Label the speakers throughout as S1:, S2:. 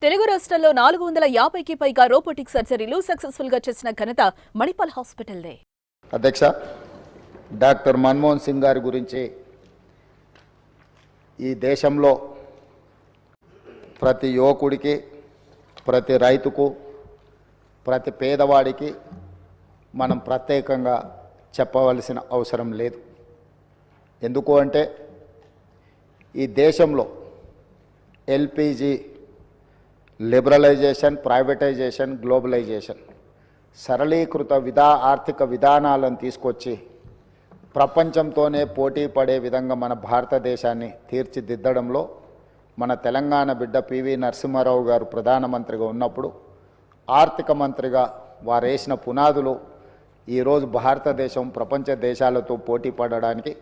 S1: తెలుగు రాష్ట్రాల్లో 450కి పైగా రోబోటిక్ సర్జరీలు సక్సెస్ఫుల్ గా చేసిన ఘనత మణిపాల్ హాస్పిటల్దే.
S2: అధ్యక్ష, డాక్టర్ మన్మోహన్ సింగ్ గారి గురించి ఈ దేశంలో ప్రతి యువకుడికి, ప్రతి రైతుకు, ప్రతి పేదవాడికి మనం ప్రత్యేకంగా చెప్పవలసిన అవసరం లేదు. ఎందుకు అంటే ఈ దేశంలో ఎల్పిజి లిబరలైజేషన్, ప్రైవేటైజేషన్, గ్లోబలైజేషన్ సరళీకృత ఆర్థిక విధానాలను తీసుకొచ్చి ప్రపంచంతోనే పోటీ పడే విధంగా మన భారతదేశాన్ని తీర్చిదిద్దడంలో మన తెలంగాణ బిడ్డ పివి నరసింహారావు గారు ప్రధానమంత్రిగా ఉన్నప్పుడు ఆర్థిక మంత్రిగా వారు వేసిన పునాదులు ఈరోజు భారతదేశం ప్రపంచ దేశాలతో పోటీ పడడానికి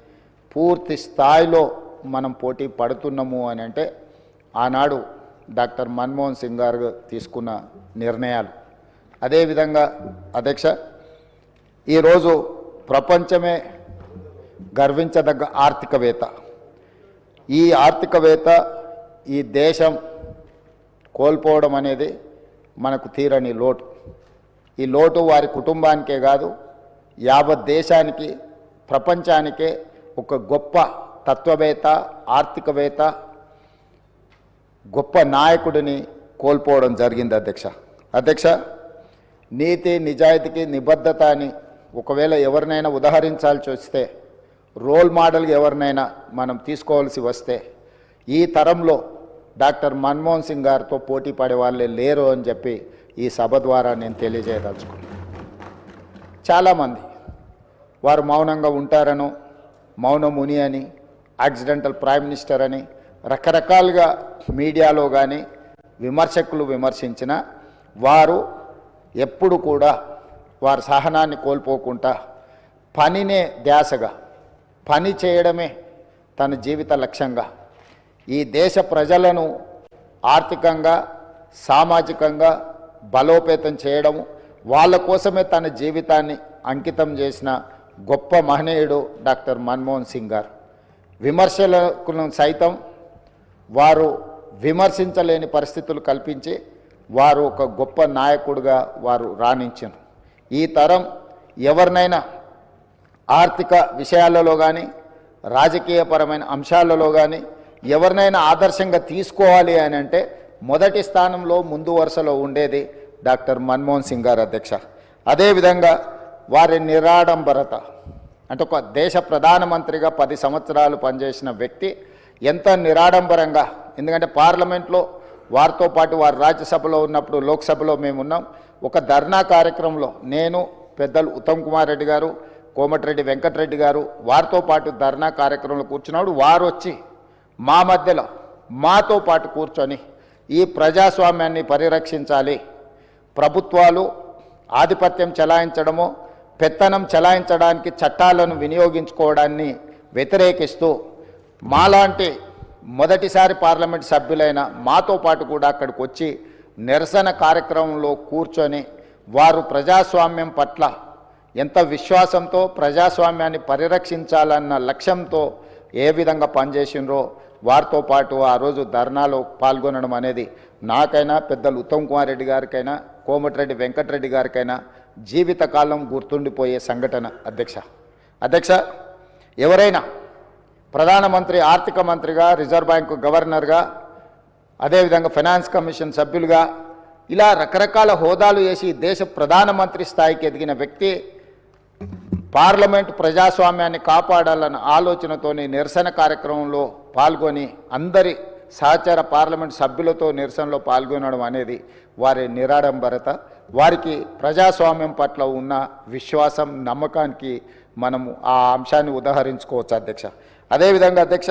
S2: పూర్తి స్థాయిలో మనం పోటీ పడుతున్నాము అని అంటే ఆనాడు డాక్టర్ మన్మోహన్ సింగ్ గారు తీసుకున్న నిర్ణయాలు. అదేవిధంగా అధ్యక్ష, ఈరోజు ప్రపంచమే గర్వించదగ్గ ఆర్థికవేత్త, ఈ ఆర్థికవేత్త ఈ దేశం కోల్పోవడం అనేది మనకు తీరని లోటు. ఈ లోటు వారి కుటుంబానికే కాదు, యావత్ దేశానికి, ప్రపంచానికే ఒక గొప్ప తత్వవేత్త, ఆర్థికవేత్త, గొప్ప నాయకుడిని కోల్పోవడం జరిగింది. అధ్యక్ష, నీతి నిజాయితీకి నిబద్ధత అని ఒకవేళ ఎవరినైనా ఉదాహరించాల్సి వస్తే, రోల్ మోడల్గా ఎవరినైనా మనం తీసుకోవాల్సి వస్తే ఈ తరంలో డాక్టర్ మన్మోహన్ సింగ్ గారితో పోటీ పడే వాళ్ళే లేరు అని చెప్పి ఈ సభ ద్వారా నేను తెలియజేయదలుచుకున్నాను. చాలామంది వారు మౌనంగా ఉంటారనో, మౌనముని అని, యాక్సిడెంటల్ ప్రైమ్ మినిస్టర్ అని రకరకాలుగా మీడియాలో కానీ విమర్శకులు విమర్శించిన వారు ఎప్పుడు కూడా వారి సహనాన్ని కోల్పోకుండా పనినే ధ్యాసగా, పని చేయడమే తన జీవిత లక్ష్యంగా ఈ దేశ ప్రజలను ఆర్థికంగా, సామాజికంగా బలోపేతం చేయడము, వాళ్ళ కోసమే తన జీవితాన్ని అంకితం చేసిన గొప్ప మహనీయుడు డాక్టర్ మన్మోహన్ సింగ్ గారు. విమర్శలను సైతం వారు విమర్శించలేని పరిస్థితులు కల్పించి వారు ఒక గొప్ప నాయకుడిగా వారు రాణించారు. ఈ తరం ఎవరినైనా ఆర్థిక విషయాలలో కానీ, రాజకీయపరమైన అంశాలలో కానీ ఎవరినైనా ఆదర్శంగా తీసుకోవాలి అని అంటే మొదటి స్థానంలో ముందు వరుసలో ఉండేది డాక్టర్ మన్మోహన్ సింగ్ గారు. అధ్యక్ష, అదేవిధంగా వారి నిరాడంబరత అంటే ఒక దేశ ప్రధానమంత్రిగా 10 సంవత్సరాలు పనిచేసిన వ్యక్తి ఎంత నిరాడంబరంగా, ఎందుకంటే పార్లమెంట్లో వారితో పాటు వారు రాజ్యసభలో ఉన్నప్పుడు లోక్సభలో మేము ఉన్నాం. ఒక ధర్నా కార్యక్రమంలో నేను, పెద్దలు ఉత్తమ్ కుమార్ రెడ్డి గారు, కోమటిరెడ్డి వెంకటరెడ్డి గారు వారితో పాటు ధర్నా కార్యక్రమంలో కూర్చున్నాడు. వారు వచ్చి మా మధ్యలో మాతో పాటు కూర్చొని ఈ ప్రజాస్వామ్యాన్ని పరిరక్షించాలి, ప్రభుత్వాలు ఆధిపత్యం చెలాయించడమో, పెత్తనం చెలాయించడానికి చట్టాలను వినియోగించుకోవడాన్ని వ్యతిరేకిస్తూ మాలాంటి మొదటిసారి పార్లమెంట్ సభ్యులైన మాతో పాటు కూడా అక్కడికి వచ్చి నిరసన కార్యక్రమంలో కూర్చొని వారు ప్రజాస్వామ్యం పట్ల ఎంత విశ్వాసంతో, ప్రజాస్వామ్యాన్ని పరిరక్షించాలన్న లక్ష్యంతో ఏ విధంగా పనిచేసినరో వారితో పాటు ఆ రోజు ధర్నాలో పాల్గొనడం అనేది నాకైనా, పెద్దలు ఉత్తమ్ కుమార్ రెడ్డి గారికైనా, కోమటిరెడ్డి వెంకటరెడ్డి గారికైనా జీవితకాలం గుర్తుండిపోయే సంఘటన. అధ్యక్ష, ఎవరైనా ప్రధానమంత్రి, ఆర్థిక మంత్రిగా, రిజర్వ్ బ్యాంకు గవర్నర్గా, అదేవిధంగా ఫైనాన్స్ కమిషన్ సభ్యులుగా ఇలా రకరకాల హోదాలు వేసి దేశ ప్రధానమంత్రి స్థాయికి ఎదిగిన వ్యక్తి పార్లమెంట్ ప్రజాస్వామ్యాన్ని కాపాడాలన్న ఆలోచనతోని నిరసన కార్యక్రమంలో పాల్గొని అందరి సహచర పార్లమెంట్ సభ్యులతో నిరసనలో పాల్గొనడం అనేది వారి నిరాడంబరత, వారికి ప్రజాస్వామ్యం పట్ల ఉన్న విశ్వాసం, నమ్మకానికి మనము ఆ అంశాన్ని ఉదాహరించుకోవచ్చు. అదేవిధంగా అధ్యక్ష,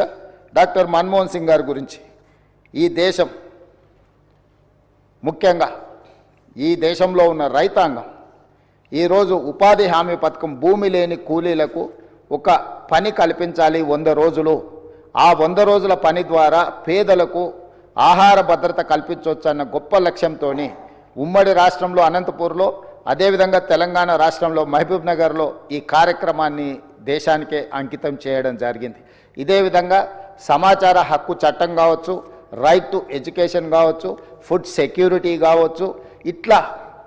S2: డాక్టర్ మన్మోహన్ సింగ్ గారి గురించి ఈ దేశం, ముఖ్యంగా ఈ దేశంలో ఉన్న రైతాంగం ఈరోజు ఉపాధి హామీ పథకం, భూమి లేని కూలీలకు ఒక పని కల్పించాలి 100 రోజులు. ఆ 100 రోజుల పని ద్వారా పేదలకు ఆహార భద్రత కల్పించవచ్చు అన్న గొప్ప లక్ష్యంతో ఉమ్మడి రాష్ట్రంలో అనంతపూర్లో, అదేవిధంగా తెలంగాణ రాష్ట్రంలో మహబూబ్ నగర్లో ఈ కార్యక్రమాన్ని దేశానికే అంకితం చేయడం జరిగింది. ఇదే విధంగా సమాచార హక్కు చట్టం కావచ్చు, రైట్ టు ఎడ్యుకేషన్ కావచ్చు, ఫుడ్ సెక్యూరిటీ కావచ్చు, ఇట్లా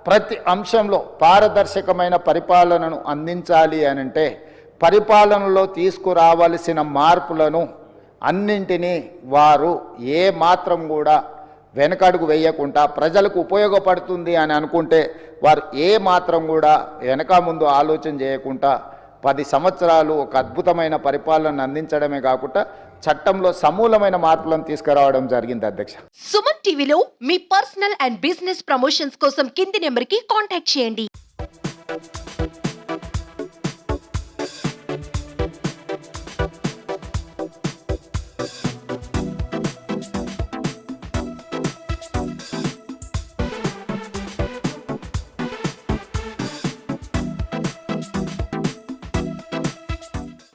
S2: ప్రతి అంశంలో పారదర్శకమైన పరిపాలనను అందించాలి అని అంటే పరిపాలనలో తీసుకురావలసిన మార్పులను అన్నింటినీ వారు ఏ మాత్రం కూడా వెనకడుగు వేయకుండా ప్రజలకు ఉపయోగపడుతుంది అని అనుకుంటే వారు ఏ మాత్రం కూడా వెనక ముందు ఆలోచన చేయకుండా 10 సంవత్సరాలు ఒక అద్భుతమైన పరిపాలన అందించడమే కాకుండా చట్టంలో సమూలమైన మార్పులను తీసుకురావడం జరిగింది అధ్యక్ష.
S3: సుమన్ టీవీలో మీ పర్సనల్ అండ్ బిజినెస్ ప్రమోషన్స్ కోసం కింది నెంబర్కి కాంటాక్ట్ చేయండి.